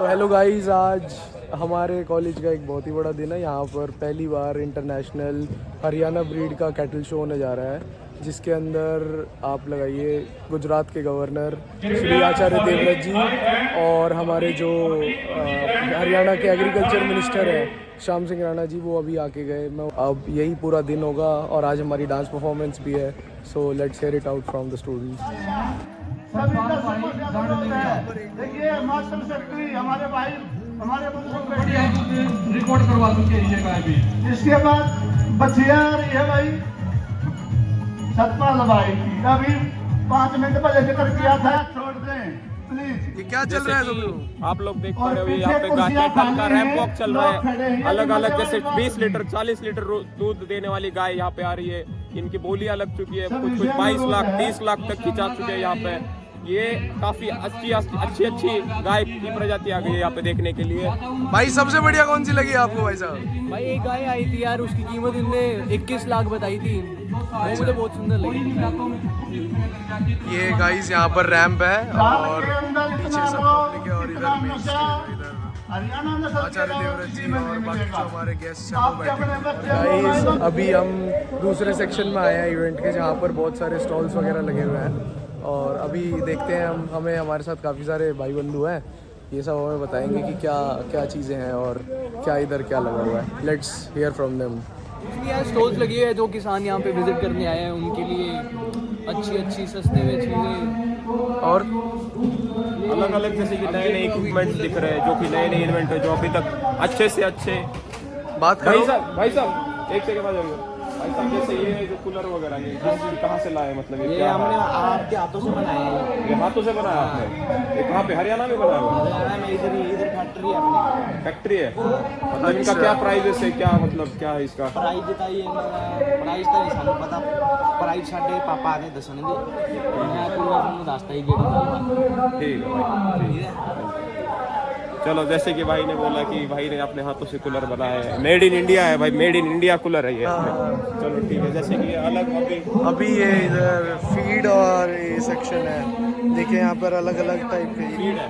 तो hello guys, आज हमारे कॉलेज का एक बहुत ही बड़ा दिन है। यहाँ पर पहली बार इंटरनेशनल हरियाणा ब्रीड का कैटल शो होने जा रहा है, जिसके अंदर आप लगाइए गुजरात के गवर्नर श्री आचार्य देवव्रत जी और हमारे जो हरियाणा के एग्रीकल्चर मिनिस्टर हैं श्याम सिंह राणा जी, वो अभी आके गए। मैं अब यही पूरा दिन होगा और आज हमारी डांस परफॉर्मेंस भी है। So let's hear it out from the students. सभी का अनुरोध है, देखिए मास्टर सेक्रेटरी हमारे भाई हमारे रिकॉर्ड करवा चुके हैं अभी। इसके बाद बच्चियां आ रही है भाई सतपाल भाई, अभी 5 मिनट पहले जिक्र किया था, छोड़ दें प्लीज। ये क्या चल रहा है सब लोग? आप लोग देख पा रहे हो यहाँ पे कैटल का रैंप वॉक चल रहा है। अलग अलग जैसे 20 लीटर 40 लीटर दूध देने वाली गाय यहाँ पे आ रही है। इनकी बोलियां लग चुकी है, कुछ 22 लाख 30 लाख तक की जा चुके हैं यहाँ पे। ये काफी अच्छी गाय की प्रजाति आ गई है यहाँ पे देखने के लिए। भाई सबसे बढ़िया कौन सी लगी आपको भाई साहब? भाई एक गाय आई थी यार, उसकी कीमत इनने 21 लाख बताई थी, वो मुझे बहुत सुंदर लगी। ये गाइस यहाँ पर रैंप है और पीछे सब पब्लिक है और इधर मेन स्टेज इधर आचार्य देवव्रत जी और बाकी जो हमारे गेस्ट हैं वो बैठे। गाइस अभी हम दूसरे सेक्शन में आए हैं इवेंट के, जहाँ पर बहुत सारे स्टॉल्स वगैरह लगे हुए हैं और अभी देखते हैं हमें हमारे साथ काफ़ी सारे भाई बंधु हैं, ये सब हमें बताएंगे कि क्या क्या चीज़ें हैं और क्या इधर क्या लगा हुआ है। Let's hear from them. यार स्टॉल्स लगी है, जो किसान यहाँ पे विजिट करने आए हैं उनके लिए अच्छी सस्ते में चीज़ें और अलग अलग जैसे कि नए इक्विपमेंट्स दिख रहे हैं, जो कि नए इन्वेंट है, जो अभी तक अच्छे से अच्छे। बात करो भाई साहब एक सेकंड आ जाइए। भाई साहब जैसे ये जो कूलर वगैरह ये कहाँ से लाए, मतलब ये क्या हमने आपके हाथों से बनाया है। ये हाथों से बनाया आपने? ये कहाँ पे हरियाणा में बनाया हुआ? हरियाणा में इधर फैक्ट्री है अपनी। फैक्ट्री है। मतलब इनका क्या प्राइस है, क्या मतलब क्या है इसका प्राइस बताइए? प्राइस तो नहीं सानू पता, प्राइस साढ़े पापा आने दसने दी, मैं पूरा ਤੁਹਾਨੂੰ ਦੱਸਦਾ ਹੀ ਜਿਹੜੀ। ठीक है भाई, ठीक है। चलो जैसे कि भाई ने बोला कि भाई ने अपने हाथों से कूलर बनाया है, मेड इन इंडिया है भाई, मेड इन इंडिया कूलर है ये। चलो ठीक है। जैसे कि अलग अभी ये इधर फीड और ये सेक्शन है, देखिए यहाँ पर अलग अलग टाइप के फीड है।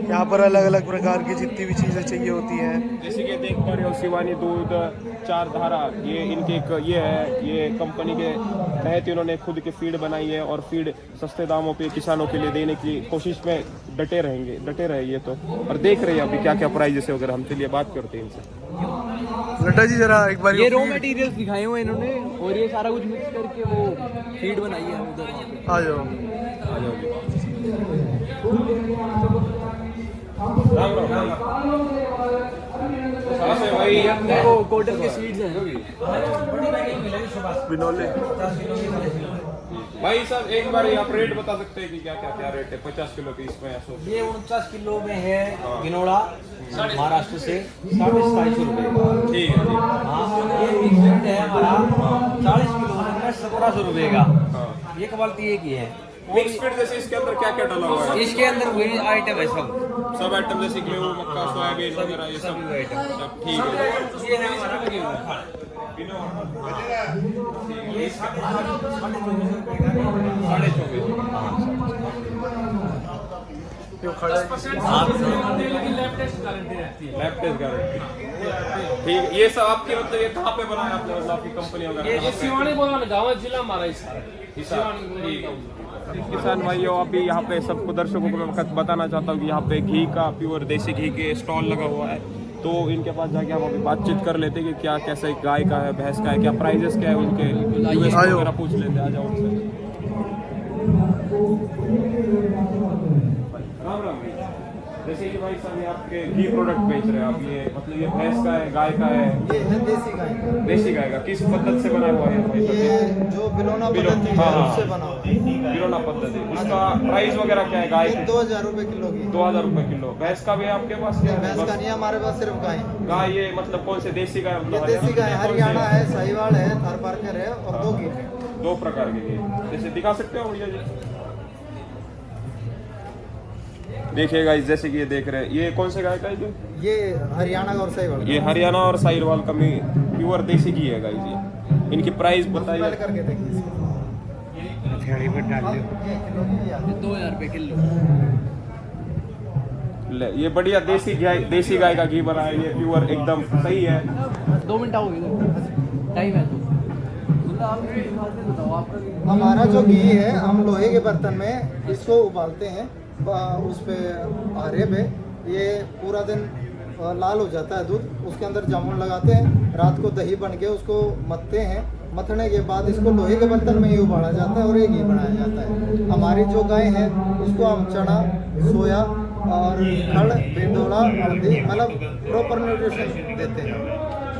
यहाँ पर अलग अलग प्रकार की जितनी भी चीज़ें चाहिए होती हैं। जैसे कि देख पा रहे हो शिवानी दूध 4 धारा, ये इनके एक ये है, ये कंपनी के तहत इन्होंने खुद की फीड बनाई है और फीड सस्ते दामों पे किसानों के लिए देने की कोशिश में डटे रहे ये तो। और देख रहे हैं अभी क्या क्या प्राइजेस है वगैरह। हम चलिए बात करते हैं इनसे। लड्डा जी जरा एक बार ये रॉ मटेरियल्स दिखाए हुए इन्होंने और ये सारा कुछ मिक्स करके वो फीड बनाई है उधर। आ जाओ ऐसे भाई अपने को कॉटन के सीड्स हैं। बिनोले। भाई साहब एक बार आप रेट बता सकते हैं कि क्या रेट है 50 किलो की इसमें? ये 49 किलो में है गिनोड़ा, महाराष्ट्र से 2750 रुपए। ठीक है। हाँ, ये मिक्सड है हमारा 40 किलो में 1700 रुपए का। ये क्वालिटी एक ही है। मिक्स फीड जैसे इसके अंदर क्या क्या डाला हुआ है? इसके अंदर वही आइटम है सब आइटम जैसे गेहूं मक्का सोयाबीन वगैरह ये सब आइटम सब ठीक है। ये है हमारा गेहूं। Lab test guarantee. ठीक, ये सब आपके मतलब ये कहाँ पे बनाया आपने, मतलब आपकी कंपनी वगैरह? ये शिवानी बोला गाँव जिला हमारा किसान भाइयों, अभी यहाँ पे सबको दर्शकों को मैं बताना चाहता हूँ कि यहाँ पे घी का प्योर देसी घी के स्टॉल लगा हुआ है। तो इनके पास जाके हम अभी बातचीत कर लेते हैं कि क्या कैसे गाय का है, भैंस का है, क्या प्राइजेस क्या है उनके, वगैरह पूछ लेते। आ जाओ उनसे। राम राम। जैसे कि भाई साहब ये आपके घी प्रोडक्ट बेच रहे हैं आप, ये मतलब ये भैंस का है, गाय का है? ये है देसी गाय का। देसी गाय का किस पद्धति से बना हुआ है भाई साहब? ये जो बिलोना पद्धति है उससे बना हुआ है। बिलोना पद्धति, उसका प्राइस वगैरह क्या है गाय ये 2000 रुपए किलो की। 2000 रुपए किलो। भैंस का भी है आपके पास? भैंस का नहीं है हमारे पास, सिर्फ गाय। गाय ये मतलब कौन से देसी गाय? ये देसी गाय हरियाणा है, साहिवाल है, थारपारकर है और 2 गिर है। 2 प्रकार के घी। जैसे दिखा सकते हो भैया जी? देखिएगा जैसे कि ये देख रहे हैं, ये कौन से गाय का है? ये हरियाणा का और साहिवाल। ये हरियाणा और साहिवाल का प्योर देसी घी है गाय जी। इनकी प्राइस बताइए। करके देखिए, 2000 रुपए किलो। ये बढ़िया देसी गाय का घी बना है, ये प्योर एकदम सही है। 2 मिनट आओगे इधर, टाइम है तो मतलब आप बताओ आपका। हमारा जो घी है हम लोहे के बर्तन में इसको उबालते हैं, उस पे आरे पे ये पूरा दिन लाल हो जाता है दूध, उसके अंदर जामुन लगाते हैं, रात को दही बन के उसको मथते हैं, मथने के बाद इसको लोहे के बर्तन में ही उबाला जाता है और ये घी बनाया जाता है। हमारी जो गाय है उसको हम चना, सोया और खड़, बिंडोला, हल्दी मतलब प्रॉपर न्यूट्रिशन देते हैं।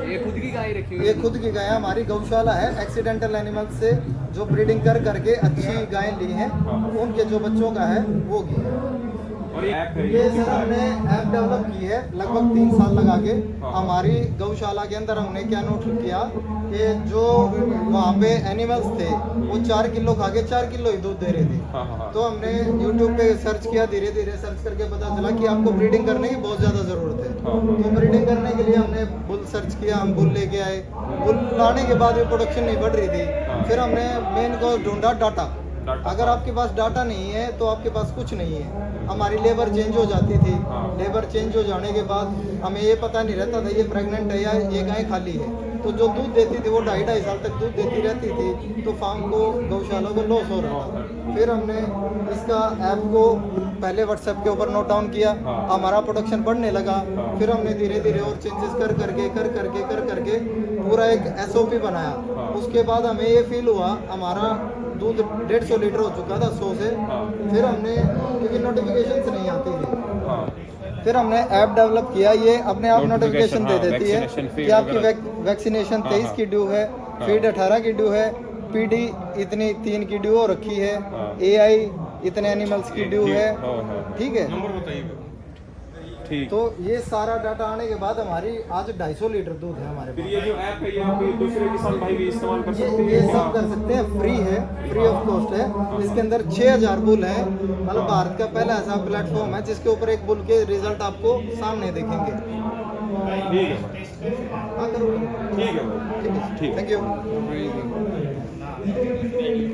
ये खुद की गाय रखी हुई ये खुद की गाय हमारी गौशाला है, एक्सीडेंटल एनिमल से जो ब्रीडिंग कर करके अच्छी गाय ली हैं उनके जो बच्चों का है वो घी है। और ये सर हमने ऐप डेवलप की है लगभग 3 साल लगा के। हमारी गौशाला के अंदर हमने क्या नोट किया कि जो वहाँ पे एनिमल्स थे वो 4 किलो खा के 4 किलो ही दूध दे रहे थे। तो हमने यूट्यूब पे सर्च किया, धीरे धीरे सर्च करके पता चला कि आपको ब्रीडिंग करने की बहुत ज़्यादा ज़रूरत है। तो ब्रीडिंग करने के लिए हमने बुल सर्च किया, हम बुल लेके आए। बुल लाने के बाद भी प्रोडक्शन नहीं बढ़ रही थी। फिर हमने मेन को ढूंढा डाटा। अगर आपके पास डाटा नहीं है तो आपके पास कुछ नहीं है। हमारी लेबर चेंज हो जाती थी, लेबर चेंज हो जाने के बाद हमें ये पता नहीं रहता था ये प्रेग्नेंट है या ये गाय खाली है। तो जो दूध देती थी वो 2.5 साल तक दूध देती रहती थी, तो फार्म को, गौशाला को लॉस हो रहा था। फिर हमने इसका ऐप को पहले व्हाट्सएप के ऊपर नोट डाउन किया, हमारा प्रोडक्शन बढ़ने लगा। फिर हमने धीरे धीरे और चेंजेस कर करके पूरा एक SOP बनाया। उसके बाद हमें ये फील हुआ हमारा दूध 150 लीटर हो चुका था 100 से। फिर हमने, क्योंकि नोटिफिकेशन नहीं आती थी, फिर हमने ऐप डेवलप किया, ये अपने आप नोटिफिकेशन दे देती है कि आपकी वैक्सीनेशन 23 की ड्यू है, फीड 18 की ड्यू है, PD इतनी 3 की ड्यू हो रखी है, AI इतने एनिमल्स की ड्यू है, ठीक है। नंबर बताइए। ठीक। तो ये सारा डाटा आने के बाद हमारी आज 250 लीटर दूध है हमारे फिर पास। ये जो ऐप है ये आप दूसरे किसान भाई भी इस्तेमाल कर सकते हैं? ये सब कर सकते हैं, फ्री है, फ्री ऑफ कॉस्ट है। इसके अंदर 6000 बुल है, मतलब भारत का पहला ऐसा प्लेटफॉर्म है जिसके ऊपर एक बुल के रिजल्ट आपको सामने देखेंगे। ठीक है, हाँ करो, ठीक है भाई, ठीक है। Thank you.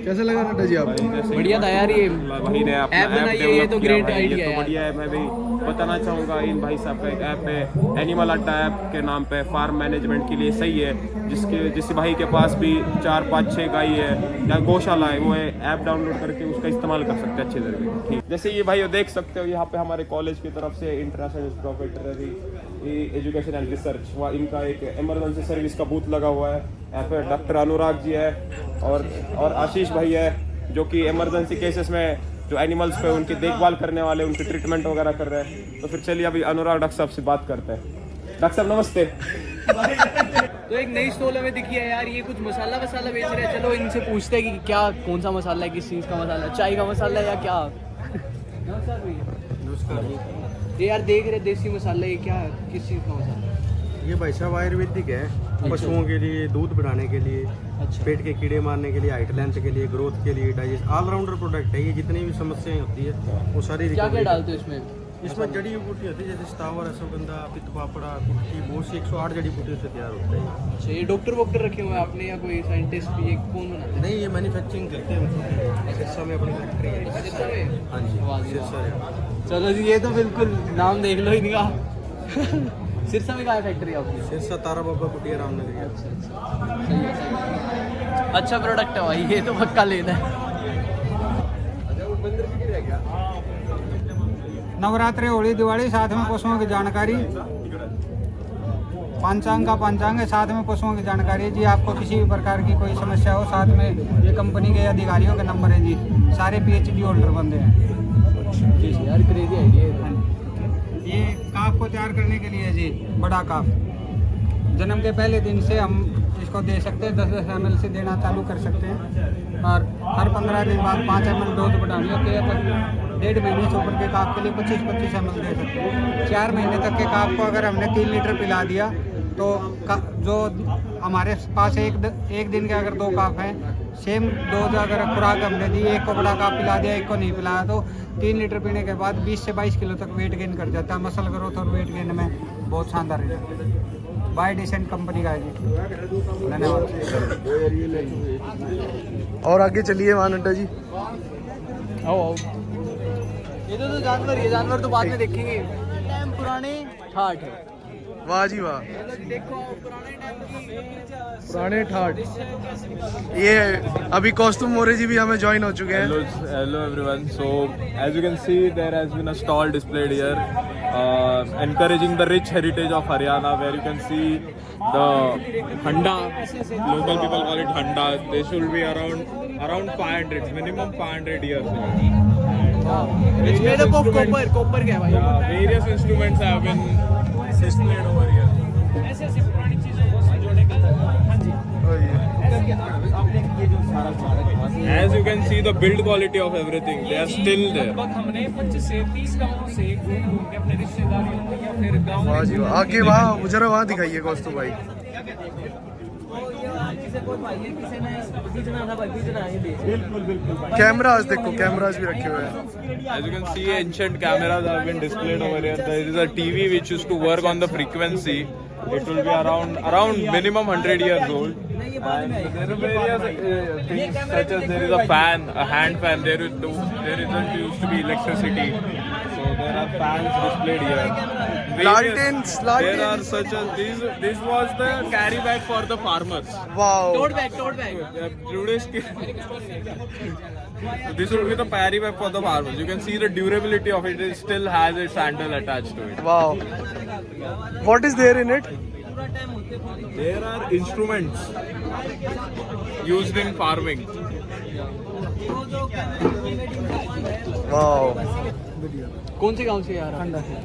कैसा लगा नड्डा जी आपको? बढ़िया था यार, ये भाई ने अपना ऐप बनाई है, ये तो ग्रेट आइडिया है। बढ़िया है। मैं भी बताना चाहूँगा इन भाई साहब का एक ऐप है एनिमल अड्डा ऐप के नाम पे, फार्म मैनेजमेंट के लिए सही है। जिस भाई के पास भी 4, 5, 6 गाय है या गौशाला है, वो है ऐप डाउनलोड करके उसका इस्तेमाल कर सकते हैं अच्छे तरीके। ठीक, जैसे ये भाई देख सकते हो यहाँ पे हमारे कॉलेज की तरफ से international institute of veterinary education and research, वहाँ इनका एक इमरजेंसी सर्विस का बूथ लगा हुआ है। यहाँ पे डॉक्टर अनुराग जी है और आशीष भाई है, जो कि इमरजेंसी केसेस में जो एनिमल्स पे उनकी देखभाल करने वाले, उनकी ट्रीटमेंट वगैरह कर रहे हैं। तो फिर चलिए अभी अनुराग डॉक्टर साहब से बात करते हैं। डॉक्टर साहब नमस्ते। तो एक नई स्टॉल हमें दिखी है यार, ये कुछ मसाला वसाला बेच रहे हैं। चलो इनसे पूछते हैं कि क्या, कौन सा मसाला है, किस चीज़ का मसाला है, चाय का मसाला है या क्या? नमस्कार भैया। ये यार देख रहे देसी मसाला, ये क्या, किस चीज़ का मसाला है? ये भाई साहब आयुर्वेदिक है, पशुओं के लिए, दूध बढ़ाने के लिए, अच्छा। पेट के कीड़े मारने के लिए, हाइट लेंथ के लिए, ग्रोथ के लिए, डाइजेस्ट, ऑलराउंडर प्रोडक्ट है ये। जितनी भी समस्याएं होती है वो सारी क्या क्या रिकवरी। डालते हो इसमें? इसमें जड़ी बूटी होती है, जैसे स्थावर, अश्वगंधा, पित्त पापड़ा, कुटकी, बहुत सी 108 जड़ी बूटियों से तैयार होता है। अच्छा, ये डॉक्टर वॉक्टर रखे हुए हैं आपने या कोई साइंटिस्ट भी, ये कौन बनाते हैं? नहीं, ये मैन्युफैक्चरिंग करते हैं सिरसा में, अपनी फैक्ट्री है। सिरसा में? हाँ जी, वाह जी, सिरसा वाह। है। चलो जी, ये तो बिल्कुल नाम देख लो इनका। सिरसा में कहाँ है फैक्ट्री आपकी? सिरसा तारा बाबा कुटिया रामनगर। सही है, सही है। अच्छा प्रोडक्ट है भाई, ये तो पक्का लेना है। नवरात्रि, होली, दिवाली, साथ में पशुओं की जानकारी, पंचांग का पंचांग है, साथ में पशुओं की जानकारी है जी। आपको किसी भी प्रकार की कोई समस्या हो, साथ में ये कंपनी के अधिकारियों के नंबर है जी। सारे PhD होल्डर बंदे हैं जी यार, क्रेजी आइडिया है। ये काफ को तैयार करने के लिए जी, बड़ा काफ जन्म के पहले दिन से हम इसको दे सकते हैं। 10-10 ml से देना चालू कर सकते हैं और हर 15 दिन बाद 5 ml डोज बढ़ानी होती है। पर 1.5 महीने से ऊपर के काफ के लिए 25-25 ml दे सकते हैं। 4 महीने तक के काफ को अगर हमने 3 लीटर पिला दिया तो जो हमारे पास एक दिन के अगर 2 काफ हैं, सेम डोज अगर खुराक हमने दी, एक को बड़ा काफ पिला दिया, एक को नहीं पिलाया, तो 3 लीटर पीने के बाद 20 से 22 किलो तक वेट गेन कर जाता है। मसल ग्रोथ और वेट गेन में बहुत शानदार रिजल्ट है। बाय डिसेंट कंपनी का है जी। धन्यवाद। और आगे चलिए वहाँ नड्डा जी। आओ आओ। ये तो जानवर, ये जानवर तो बाद में देखेंगे। टाइम पुराने ठाठ है। वाह जी वाह, देखो पुराने टाइम की पुराने ठाट। ये अभी कॉस्ट्यूम मोरे जी भी हमें ज्वाइन हो चुके हैं। Hello everyone. So as you can see, there has been a stall displayed here, encouraging the rich heritage of Haryana, where you can see the handa. Local people call it handa. They should be around 500, minimum 500 years old. It's made up of copper क्या है भाई? Various instruments have been displayed over here. As you can see, the build quality of everything, they are still there. हमने 25 से 30 गांवों से घूम के अपने रिश्तेदारियों या फिर गांव वाह जी वाह, आगे वहाँ जरा वहाँ दिखाइए कॉस्ट्यूम भाई। कैमरास देखो, कैमरास भी रखे हुए हैं। As you can see, ancient cameras have been displayed over here. There is a TV which used to work on the frequency. It will be around minimum 100 years old. And there are various things such as there is a fan, a hand fan. There isn't used to be electricity, so there are fans displayed here. Lanterns. There are such as this was the carry bag for the farmers. Wow, tote bag This will be the carry bag for the farmers. You can see the durability of it. It still has its handle attached to it. Wow. What is there in it? There are instruments used in farming. Wow. कौन से गांव से यार? खंडा से।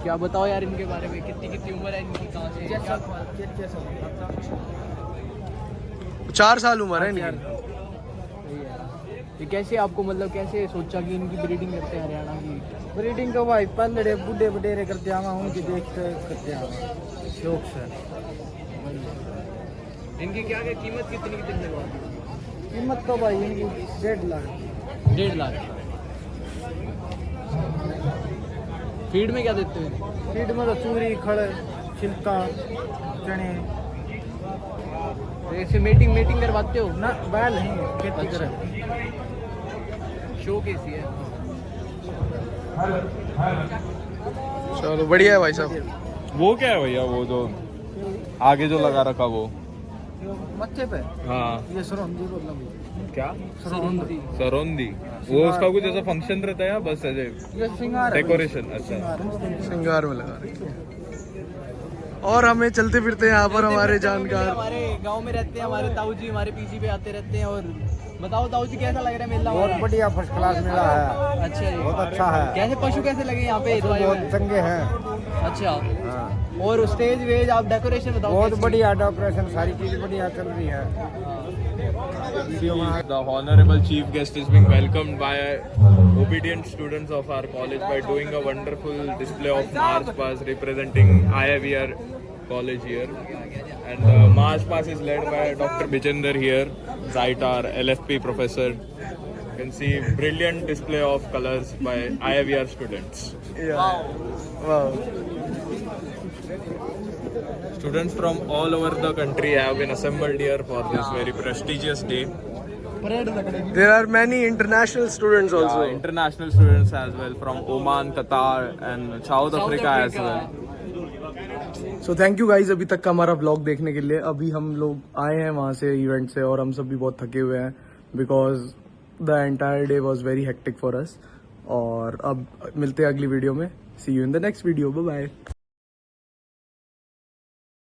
क्या बताओ यार इनके बारे में, कितनी उम्र है इनकी, कहाँ से? 4 साल उम्र है इनकी। ये कैसे आपको मतलब कैसे सोचा कि इनकी ब्रीडिंग करते हैं हरियाणा की? ब्रीडिंग तो भाई पल्लड़े बूढ़े बडेरे करते आवा उनकी देखते करते आवा शौक से। इनकी क्या कीमत कितनी लगवा? कीमत तो भाई इनकी 1.5 लाख। 1.5 लाख। फीड में क्या देते हैं? फीड में तो चूरी, खड़, छिलका, चने। ऐसे मेटिंग करवाते हो ना बैल नहीं, खेती करे। शो कैसी है? चलो बढ़िया है भाई साहब। वो क्या है भैया, वो जो आगे जो लगा रखा वो? मत्थे पे हाँ, ये सरौंदी बोलना भाई। क्या? सरौंदी। सरौंदी। वो उसका कुछ ऐसा फंक्शन रहता है या बस ऐसे ये सिंगार है। डेकोरेशन? अच्छा, श्रृंगार में लगा रखी है। और हमें चलते फिरते यहाँ पर हमारे जानकार हमारे गांव में रहते हैं, हमारे ताऊ जी हमारे पीछे पे आते रहते हैं। और बताओ ताऊ जी कैसा लग रहा है मेला? बहुत बढ़िया, फर्स्ट क्लास मेला है। अच्छा जी, बहुत अच्छा है। कैसे पशु कैसे लगे यहाँ पे? बहुत चंगे हैं। अच्छा, और स्टेज वेज आप डेकोरेशन बताओ। बहुत बढ़िया डेकोरेशन, सारी चीज बढ़िया चल रही है। The honorable chief guest is being welcomed by obedient students of our college by doing a wonderful display of March Past representing IIVR college here. And March Past is led by Dr. Bijender here, Zaitar, LFP professor. You can see brilliant display of colors by IIVR students. वाह। Students from all over the country have been assembled here for this very prestigious day. There are many international students also. International students as well from Oman, Qatar and South Africa as well. So thank you guys अभी तक का हमारा vlog देखने के लिए। अभी हम लोग आए हैं वहाँ से इवेंट से और हम सब भी बहुत थके हुए हैं because the entire day was very hectic for us. और अब मिलते हैं अगली वीडियो में। See you in the next video, bye bye.